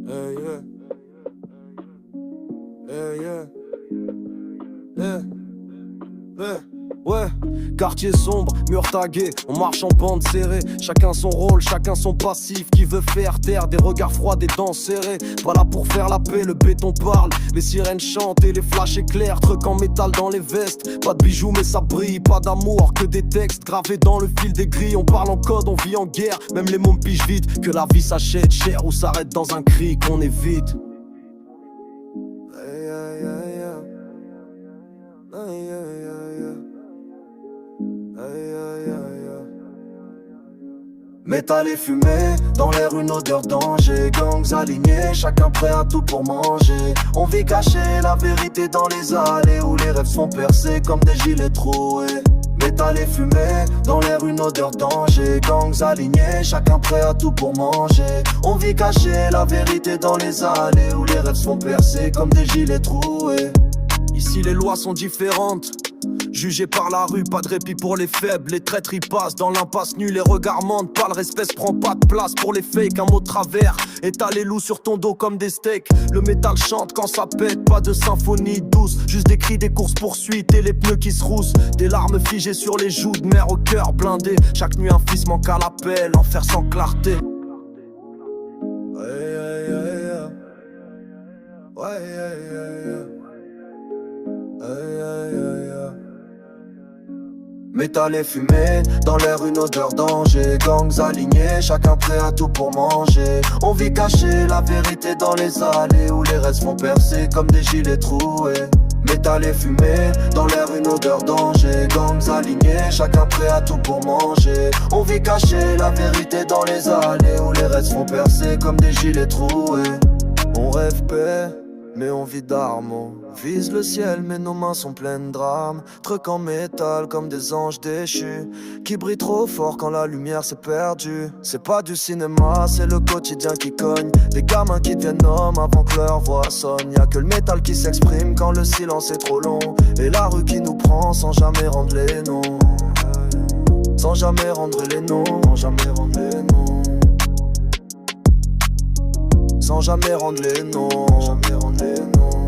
Hey, yeah. Hey, yeah. Yeah. Yeah. Ouais, quartier sombre, mur tagué, on marche en bande serrée. Chacun son rôle, chacun son passif. Qui veut faire taire des regards froids, des dents serrées. Pas là pour faire la paix, le béton parle. Les sirènes chantent et les flashs éclairent. Truc en métal dans les vestes. Pas de bijoux mais ça brille, pas d'amour, que des textes gravés dans le fil des grilles. On parle en code, on vit en guerre. Même les mômes pigent vite que la vie s'achète cher ou s'arrête dans un cri qu'on évite. Hey, hey, hey, yeah. Hey, yeah, yeah, yeah. Métal et fumée, dans l'air une odeur danger. Gangs alignés, chacun prêt à tout pour manger. On vit caché, la vérité dans les allées où les rêves sont percés comme des gilets troués. Métal et fumée, dans l'air une odeur danger. Gangs alignés, chacun prêt à tout pour manger. On vit caché, la vérité dans les allées où les rêves sont percés comme des gilets troués. Ici les lois sont différentes. Jugé par la rue, pas de répit pour les faibles. Les traîtres y passent dans l'impasse nue. Les regards mentent pas, le respect se prend pas de place pour les fakes. Un mot de travers, étale les loups sur ton dos comme des steaks. Le métal chante quand ça pète, pas de symphonie douce. Juste des cris, des courses poursuites et les pneus qui se roussent. Des larmes figées sur les joues de mère au cœur blindé. Chaque nuit un fils manque à l'appel, enfer sans clarté. Ouais, yeah, yeah, yeah. Ouais, yeah, yeah, yeah. Ouais, yeah, yeah, yeah. Métal et fumée, dans l'air une odeur danger. Gangs alignés, chacun prêt à tout pour manger. On vit caché, la vérité dans les allées où les restes font percer comme des gilets troués. Métal et fumée, dans l'air une odeur danger. Gangs alignés, chacun prêt à tout pour manger. On vit caché, la vérité dans les allées où les restes font percer comme des gilets troués. On rêve paix, mais on vit d'armes, on vise le ciel mais nos mains sont pleines de drames. Trucs en métal comme des anges déchus qui brillent trop fort quand la lumière s'est perdue. C'est pas du cinéma, c'est le quotidien qui cogne. Des gamins qui deviennent hommes avant que leur voix sonne. Y'a que le métal qui s'exprime quand le silence est trop long. Et la rue qui nous prend sans jamais rendre les noms. Sans jamais rendre les noms, sans jamais rendre les noms. Sans jamais rendre les noms, jamais rendre les noms.